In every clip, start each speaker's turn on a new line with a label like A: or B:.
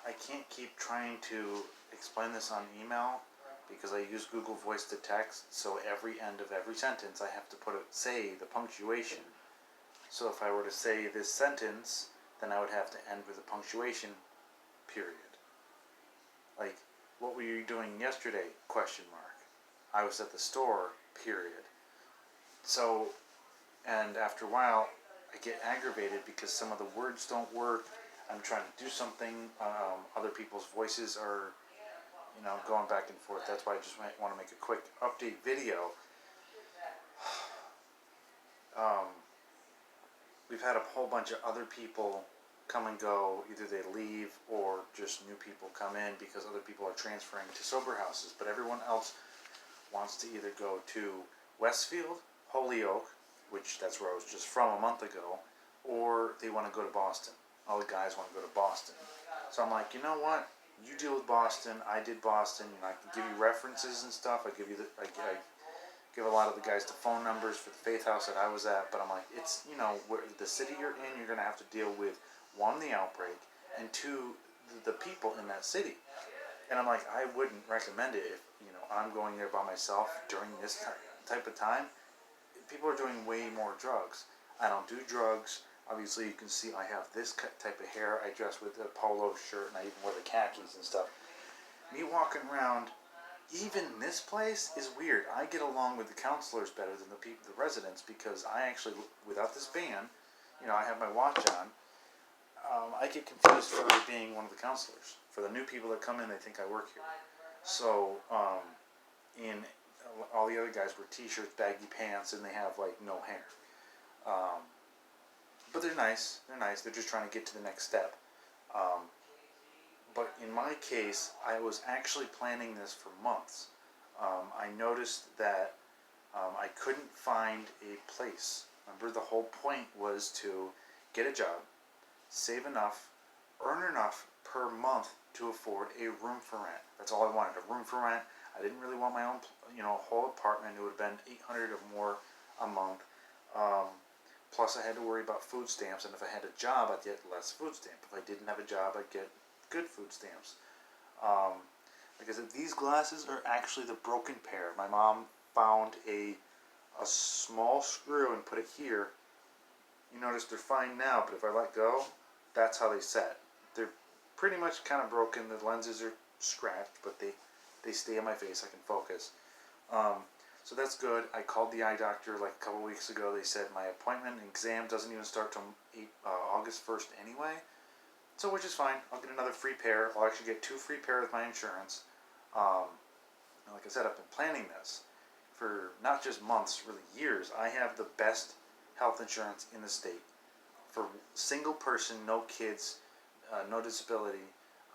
A: I can't keep trying to explain this on email because I use Google Voice to text, so every end of every sentence I have to say the punctuation. So if I were to say this sentence, then I would have to end with a punctuation period. Like, what were you doing yesterday? Question mark. I was at the store, period. So, and after a while, I get aggravated because some of the words don't work. I'm trying to do something. Other people's voices are, going back and forth. That's why I just might want to make a quick update video. We've had a whole bunch of other people come and go. Either they leave or just new people come in because other people are transferring to sober houses. But everyone else wants to either go to Westfield, Holyoke, which that's where I was just from a month ago, or they want to go to Boston. All the guys want to go to Boston. So I'm like, you know what? You deal with Boston. I did Boston. I can give you references and stuff. I give a lot of the guys the phone numbers for the Faith House that I was at. But I'm like, it's, where the city you're in, you're going to have to deal with, one, the outbreak, and two, the people in that city. And I'm like, I wouldn't recommend it if, I'm going there by myself during this type of time. People are doing way more drugs. I don't do drugs. Obviously, you can see I have this type of hair. I dress with a polo shirt, and I even wear the khakis and stuff. Me walking around, even this place is weird. I get along with the counselors better than the residents, because I actually, without this band, I have my watch on. I get confused for being one of the counselors. For the new people that come in, they think I work here. So, in all the other guys wear t-shirts, baggy pants, and they have no hair. But they're nice. They're just trying to get to the next step. But in my case, I was actually planning this for months. I noticed that I couldn't find a place. Remember, the whole point was to get a job, save enough, earn enough per month to afford a room for rent. That's all I wanted, a room for rent. I didn't really want my own, whole apartment. It would have been $800 or more a month. Plus, I had to worry about food stamps, and if I had a job, I'd get less food stamp. If I didn't have a job, I'd get good food stamps. Because these glasses are actually the broken pair. My mom found a small screw and put it here. You notice they're fine now, but if I let go, that's how they set. They're pretty much kind of broken. The lenses are scratched, but they stay on my face. I can focus. So that's good. I called the eye doctor a couple weeks ago. They said my appointment and exam doesn't even start till August 1st anyway. So, which is fine. I'll get another free pair. I'll actually get 2 free pairs with my insurance. Like I said, I've been planning this for not just months, really years. I have the best health insurance in the state. For single person, no kids, no disability,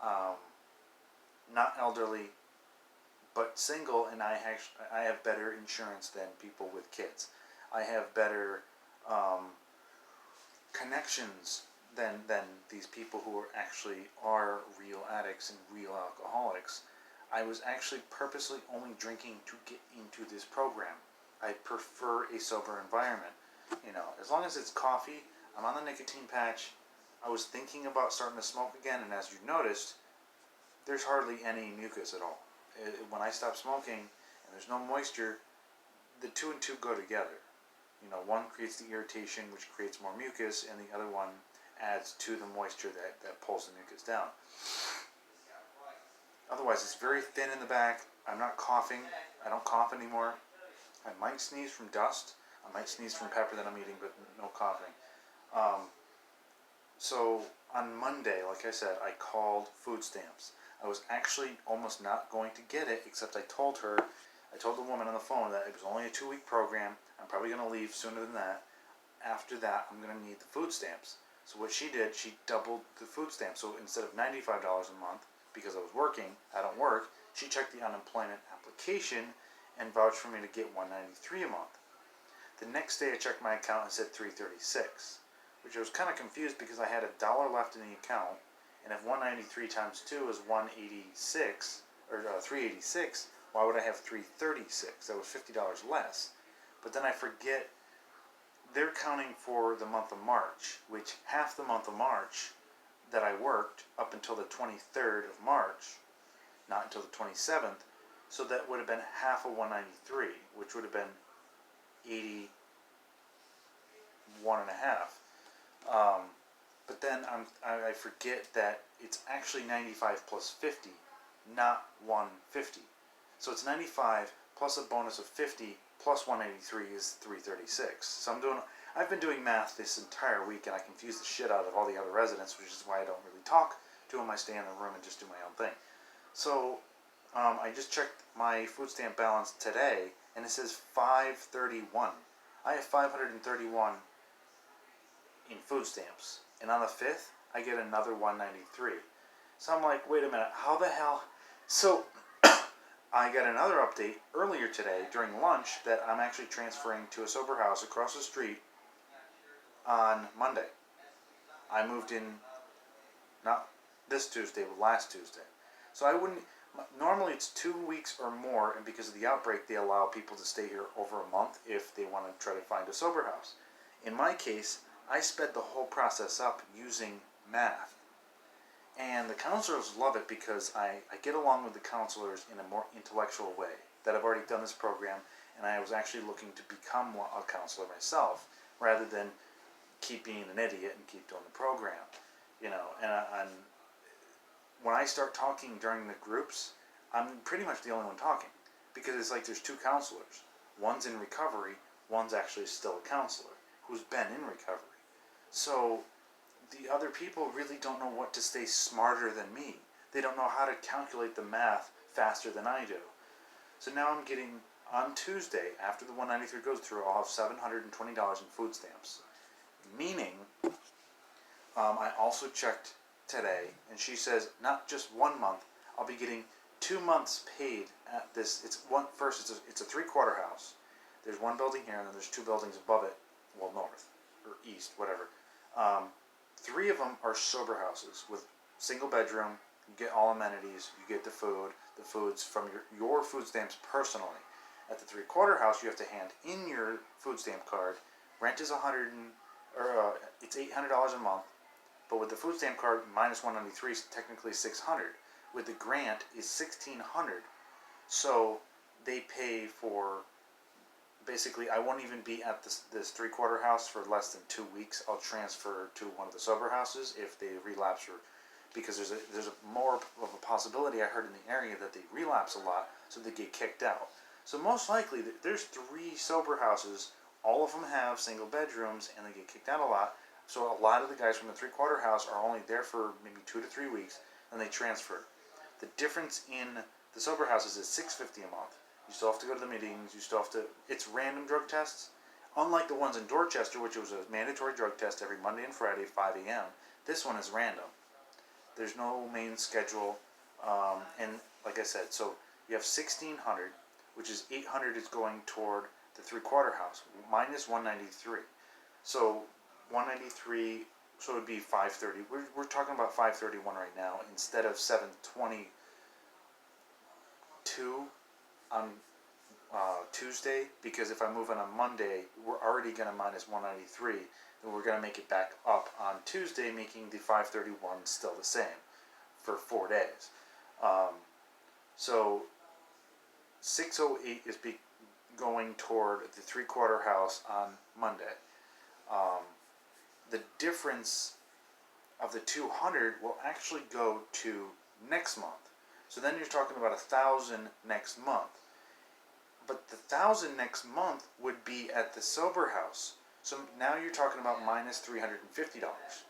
A: not elderly, but single, and I have better insurance than people with kids. I have better connections than these people who are real addicts and real alcoholics. I was actually purposely only drinking to get into this program. I prefer a sober environment. As long as it's coffee, I'm on the nicotine patch. I was thinking about starting to smoke again, and as you noticed, there's hardly any mucus at all. When I stop smoking and there's no moisture, the 2 and 2 go together. One creates the irritation, which creates more mucus, and the other one adds to the moisture that pulls the mucus down. Otherwise, it's very thin in the back. I'm not coughing. I don't cough anymore. I might sneeze from dust. I might sneeze from pepper that I'm eating, but no coughing. So on Monday, like I said, I called food stamps. I was actually almost not going to get it, except I told the woman on the phone that it was only a 2-week program. I'm probably going to leave sooner than that. After that, I'm going to need the food stamps. So what she did, she doubled the food stamps. So instead of $95 a month, because I was working, I don't work, she checked the unemployment application and vouched for me to get $193 a month. The next day I checked my account and it said $336, which I was kind of confused because I had $1 left in the account, and if 193 times 2 is 186, or 386, why would I have 336? That was $50 less. But then I forget they're counting for the month of March, which half the month of March, that I worked up until the 23rd of March, not until the 27th, so that would have been half of 193, which would have been 81 and a half. But then I forget that it's actually 95 plus 50, not 150. So it's 95 plus a bonus of 50 plus 183 is 336. So I've been doing math this entire week, and I confuse the shit out of all the other residents, which is why I don't really talk to them. I stay in the room and just do my own thing. So I just checked my food stamp balance today, and it says 531. I have 531 in food stamps, and on the 5th I get another 193. So I'm like, wait a minute, how the hell? So I got another update earlier today during lunch that I'm actually transferring to a sober house across the street on Monday. I moved in not this Tuesday, but last Tuesday. So I wouldn't, normally it's 2 weeks or more, and because of the outbreak they allow people to stay here over a month if they want to try to find a sober house. In my case, I sped the whole process up using math. And the counselors love it because I get along with the counselors in a more intellectual way. That I've already done this program, and I was actually looking to become a counselor myself, rather than keep being an idiot and keep doing the program. And when I start talking during the groups, I'm pretty much the only one talking. Because it's like there's two counselors. One's in recovery, one's actually still a counselor who's been in recovery. So the other people really don't know what to say smarter than me. They don't know how to calculate the math faster than I do. So now I'm getting, on Tuesday, after the 193 goes through, I'll have $720 in food stamps. Meaning, I also checked today, and she says not just 1 month, I'll be getting 2 months paid at this. It's a 3/4 house. There's one building here, and then there's 2 buildings above it, well, north or east, whatever. 3 of them are sober houses with single bedroom. You get all amenities. You get the food. The food's from your food stamps personally. At the 3/4 house, you have to hand in your food stamp card. Rent is it's $800 a month. But with the food stamp card, minus 193 is technically $600. With the grant is $1,600. So they pay for. Basically, I won't even be at this 3/4 house for less than 2 weeks. I'll transfer to one of the sober houses if they relapse, or because there's a more of a possibility I heard in the area that they relapse a lot, so they get kicked out. So most likely there's 3 sober houses. All of them have single bedrooms, and they get kicked out a lot. So a lot of the guys from the 3/4 house are only there for maybe 2 to 3 weeks, and they transfer. The difference in the sober houses is $650 a month. You still have to go to the meetings. You still have to. It's random drug tests. Unlike the ones in Dorchester, which was a mandatory drug test every Monday and Friday, 5 a.m., this one is random. There's no main schedule. And like I said, so you have $1,600, which is $800 is going toward the 3/4 house, minus 193. So 193, so it would be 530. We're talking about 531 right now instead of 722 on Tuesday, because if I move on Monday, we're already going to minus 193, and we're going to make it back up on Tuesday, making the 531 still the same for 4 days. So 608 is going toward the 3/4 house on Monday. The difference of the 200 will actually go to next month. So then you're talking about 1,000 next month. But the 1,000 next month would be at the sober house. So now you're talking about minus $350.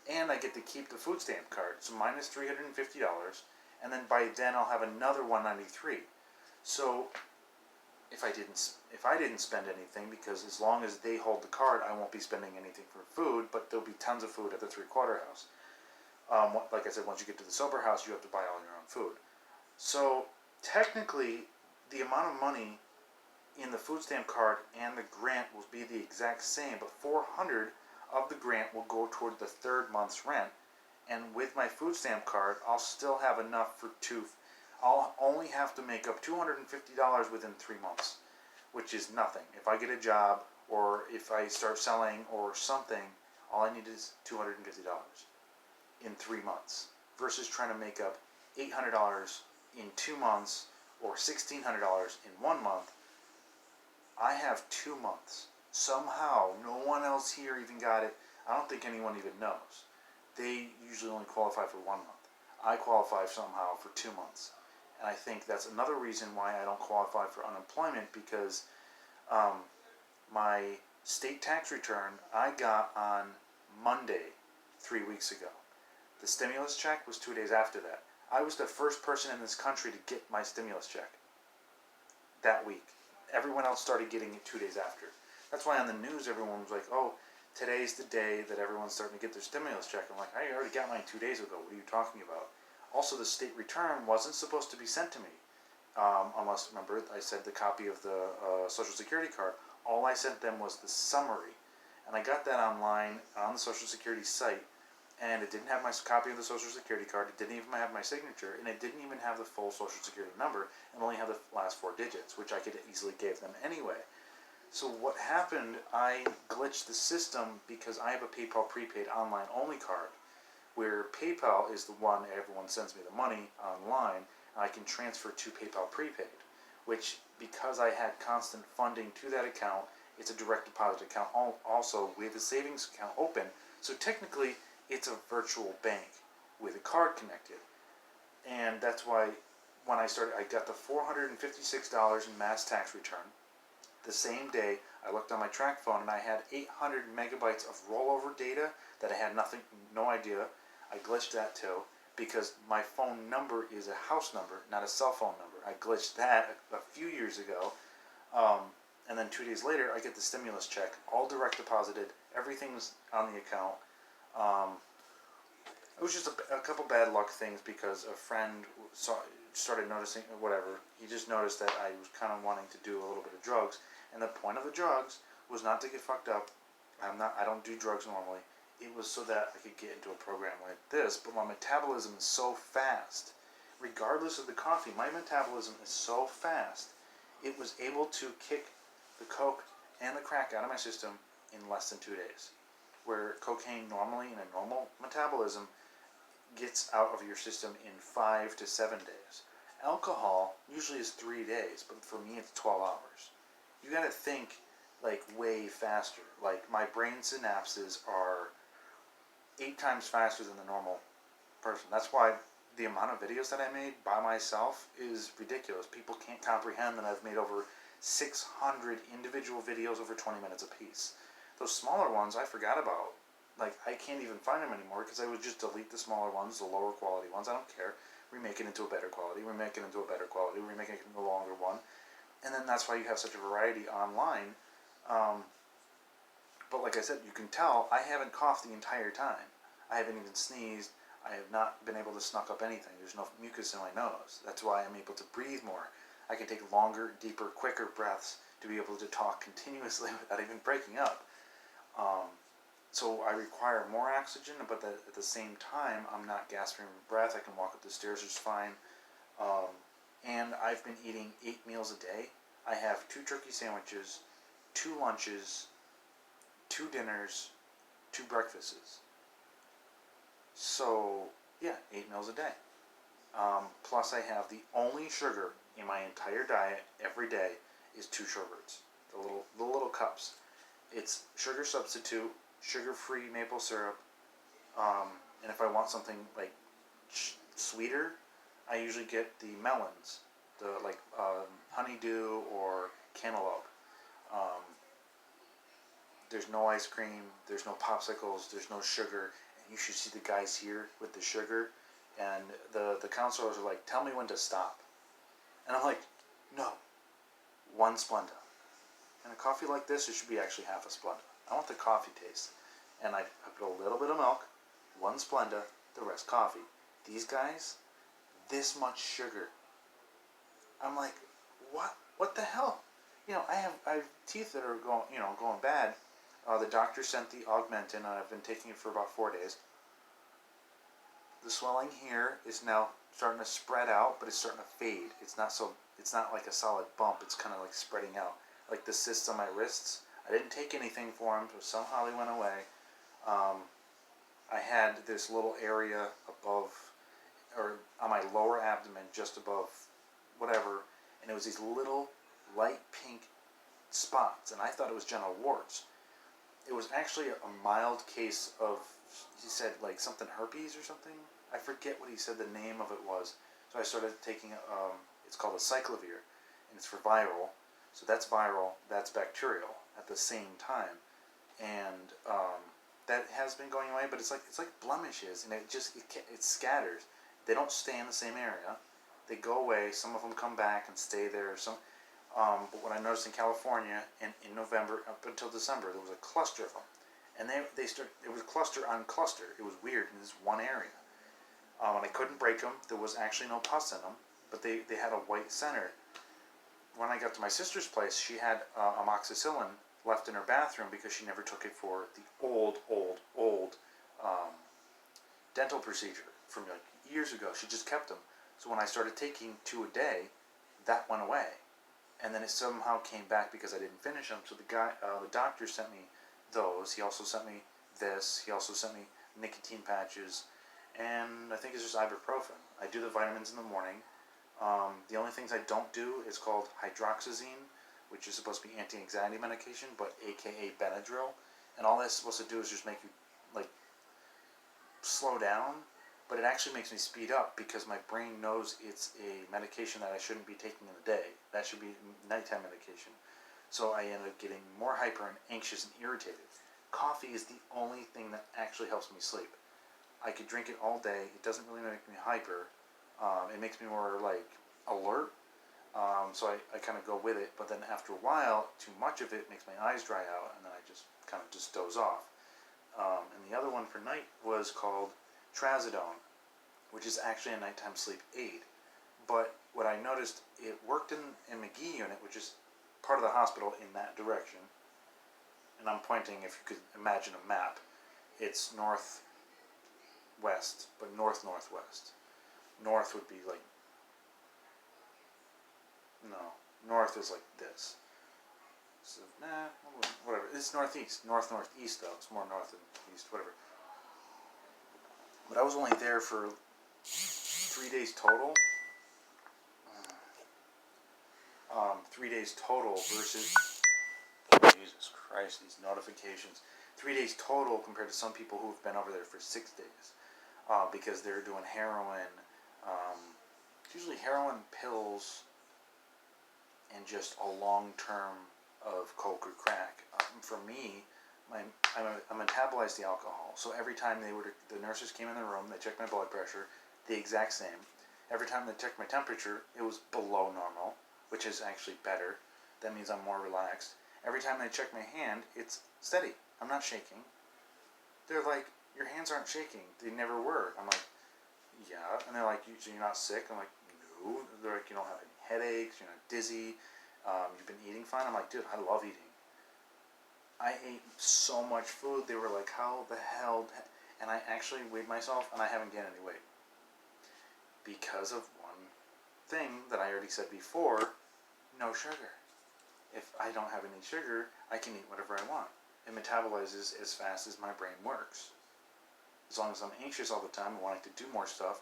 A: And I get to keep the food stamp card. So minus $350. And then by then I'll have another 193. So if I didn't spend anything, because as long as they hold the card, I won't be spending anything for food, but there'll be tons of food at the 3/4 house. Like I said, once you get to the sober house, you have to buy all your own food. So technically, the amount of money in the food stamp card and the grant will be the exact same, but $400 of the grant will go toward the 3rd month's rent. And with my food stamp card, I'll still have enough for I'll only have to make up $250 within 3 months, which is nothing. If I get a job, or if I start selling or something, all I need is $250. in 3 months versus trying to make up $800 in 2 months or $1,600 in 1 month. I have 2 months. Somehow, no one else here even got it. I don't think anyone even knows. They usually only qualify for 1 month. I qualify somehow for 2 months. And I think that's another reason why I don't qualify for unemployment, because my state tax return I got on Monday 3 weeks ago. The stimulus check was 2 days after that. I was the first person in this country to get my stimulus check that week. Everyone else started getting it 2 days after. That's why on the news everyone was like, oh, today's the day that everyone's starting to get their stimulus check. I'm like, I already got mine 2 days ago. What are you talking about? Also, the state return wasn't supposed to be sent to me. Unless, remember, I said the copy of the Social Security card. All I sent them was the summary. And I got that online on the Social Security site. And it didn't have my copy of the Social Security card. It didn't even have my signature. And it didn't even have the full Social Security number. And only had the last 4 digits, which I could easily give them anyway. So what happened, I glitched the system because I have a PayPal prepaid online only card, where PayPal is the one everyone sends me the money online, and I can transfer to PayPal prepaid, which, because I had constant funding to that account, it's a direct deposit account also with a savings account open, so technically it's a virtual bank with a card connected. And that's why when I started, I got the $456 in mass tax return. The same day, I looked on my track phone and I had 800 megabytes of rollover data that I had no idea. I glitched that too, because my phone number is a house number, not a cell phone number. I glitched that a few years ago. And then 2 days later, I get the stimulus check, all direct deposited. Everything's on the account. It was just a couple bad luck things, because a friend started noticing, whatever. He just noticed that I was kind of wanting to do a little bit of drugs. And the point of the drugs was not to get fucked up. I don't do drugs normally. It was so that I could get into a program like this. But my metabolism is so fast. Regardless of the coffee, my metabolism is so fast. It was able to kick the coke and the crack out of my system in less than 2 days. Where cocaine normally, in a normal metabolism, gets out of your system in 5 to 7 days. Alcohol usually is 3 days, but for me it's 12 hours. You gotta think like way faster. Like my brain synapses are 8 times faster than the normal person. That's why the amount of videos that I made by myself is ridiculous. People can't comprehend that I've made over 600 individual videos over 20 minutes apiece. Those smaller ones I forgot about. Like, I can't even find them anymore, because I would just delete the smaller ones, the lower quality ones. I don't care. Remake it into a better quality, remake it into a better quality, remake it into a longer one. And then that's why you have such a variety online. But like I said, you can tell I haven't coughed the entire time. I haven't even sneezed. I have not been able to snuck up anything. There's no mucus in my nose. That's why I'm able to breathe more. I can take longer, deeper, quicker breaths to be able to talk continuously without even breaking up. So I require more oxygen, but at the same time, I'm not gasping for breath. I can walk up the stairs just fine. And I've been eating 8 meals a day. I have 2 turkey sandwiches, 2 lunches, 2 dinners, 2 breakfasts. So, yeah, 8 meals a day. Plus I have the only sugar in my entire diet every day is 2 sherbets. The little cups. It's sugar substitute, sugar-free maple syrup, and if I want something like sweeter, I usually get the melons, the honeydew or cantaloupe. There's no ice cream, there's no popsicles, there's no sugar, and you should see the guys here with the sugar, and the counselors are like, tell me when to stop. And I'm like, no, 1 Splenda. And a coffee like this, it should be actually half a Splenda. I want the coffee taste. And I put a little bit of milk, 1 Splenda, the rest coffee. These guys, this much sugar. I'm like, what? What the hell? You know, I have teeth that are going bad. The doctor sent the Augmentin, and I've been taking it for about 4 days. The swelling here is now starting to spread out, but it's starting to fade. It's not like a solid bump. It's kind of like spreading out. Like the cysts on my wrists. I didn't take anything for them, but somehow they went away. I had this little area above, or on my lower abdomen, just above whatever, and it was these little light pink spots, and I thought it was genital warts. It was actually a mild case of, he said, like something herpes or something. I forget what he said the name of it was. So I started taking, it's called a cyclovir, and it's for viral. So that's viral, that's bacterial at the same time. And that has been going away, but it's like blemishes, and it scatters. They don't stay in the same area. They go away. Some of them come back and stay there. But what I noticed in California in November up until December, there was a cluster of them, and they started. It was cluster on cluster. It was weird in this one area, and I couldn't break them. There was actually no pus in them, but they had a white center. When I got to my sister's place, she had amoxicillin left in her bathroom because she never took it for the old um, dental procedure from like years ago. She just kept them. So when I started taking 2 a day, that went away. And then it somehow came back because I didn't finish them. So the doctor sent me those. He also sent me this. He also sent me nicotine patches, and I think it's just ibuprofen. I do the vitamins in the morning. The only things I don't do is called hydroxyzine, which is supposed to be anti-anxiety medication, but AKA Benadryl. And all that's supposed to do is just make you like slow down, but it actually makes me speed up because my brain knows it's a medication that I shouldn't be taking in the day. That should be nighttime medication. So I end up getting more hyper and anxious and irritated. Coffee is the only thing that actually helps me sleep. I could drink it all day. It doesn't really make me hyper. It makes me more like alert. So I kind of go with it. But then after a while, too much of it makes my eyes dry out, and then I just kind of just doze off. And the other one for night was called Trazodone, which is actually a nighttime sleep aid. But what I noticed, it worked in McGee unit, which is part of the hospital in that direction. And I'm pointing, if you could imagine a map, it's northwest, but north-northwest. North would be like, no, north is like this. So, whatever. It's northeast. North-northeast, though. It's more north than east, whatever. But I was only there for 3 days total. 3 days total versus... Jesus Christ, these notifications. 3 days total compared to some people who've been over there for 6 days. Because they're doing heroin. It's usually heroin, pills, and just a long term of coke or crack. For me, I metabolized the alcohol. So every time the nurses came in the room, they checked my blood pressure, the exact same. Every time they checked my temperature, it was below normal, which is actually better. That means I'm more relaxed. Every time they check my hand, it's steady. I'm not shaking. They're like, your hands aren't shaking. They never were. I'm like, yeah. And they're like, so you're not sick? I'm like, no. They're like, you don't have any headaches, you're not dizzy, you've been eating fine. I'm like, dude, I love eating. I ate so much food. They were like, how the hell? And I actually weighed myself, and I haven't gained any weight. Because of one thing that I already said before, no sugar. If I don't have any sugar, I can eat whatever I want. It metabolizes as fast as my brain works. As long as I'm anxious all the time and wanting to do more stuff,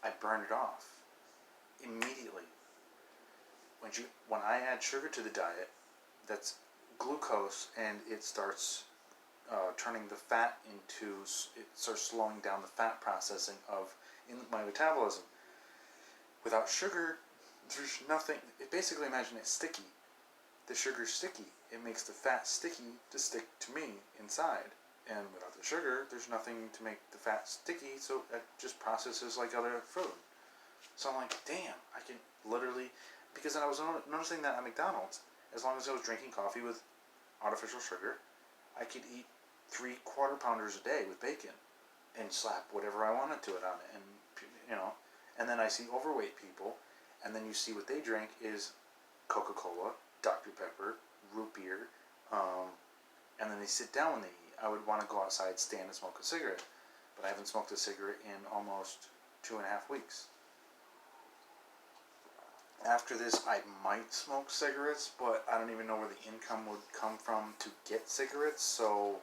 A: I burn it off immediately. When I add sugar to the diet, that's glucose, and it starts turning the fat into, it starts slowing down the fat processing in my metabolism. Without sugar, there's nothing. Basically, imagine it's sticky. The sugar's sticky. It makes the fat sticky to stick to me inside. And without the sugar, there's nothing to make the fat sticky, so it just processes like other food. So I'm like, damn, I can literally, because then I was noticing that at McDonald's, as long as I was drinking coffee with artificial sugar, I could eat 3 quarter-pounders a day with bacon and slap whatever I wanted to it on it. And, and then I see overweight people, and then you see what they drink is Coca-Cola, Dr. Pepper, root beer, and then they sit down when they eat. I would want to go outside, stand, and smoke a cigarette, but I haven't smoked a cigarette in almost 2.5 weeks. After this, I might smoke cigarettes, but I don't even know where the income would come from to get cigarettes, so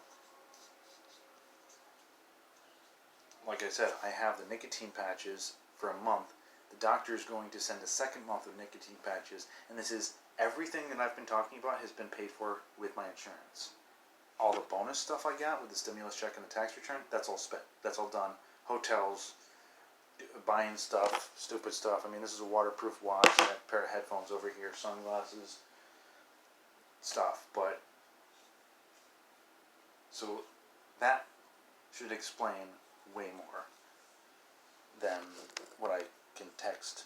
A: like I said, I have the nicotine patches for a month. The doctor is going to send a second month of nicotine patches, and this is everything that I've been talking about has been paid for with my insurance. All the bonus stuff I got with the stimulus check and the tax return, that's all spent. That's all done. Hotels, buying stuff, stupid stuff. I mean, this is a waterproof watch, I got a pair of headphones over here, sunglasses, stuff. But, so that should explain way more than what I can text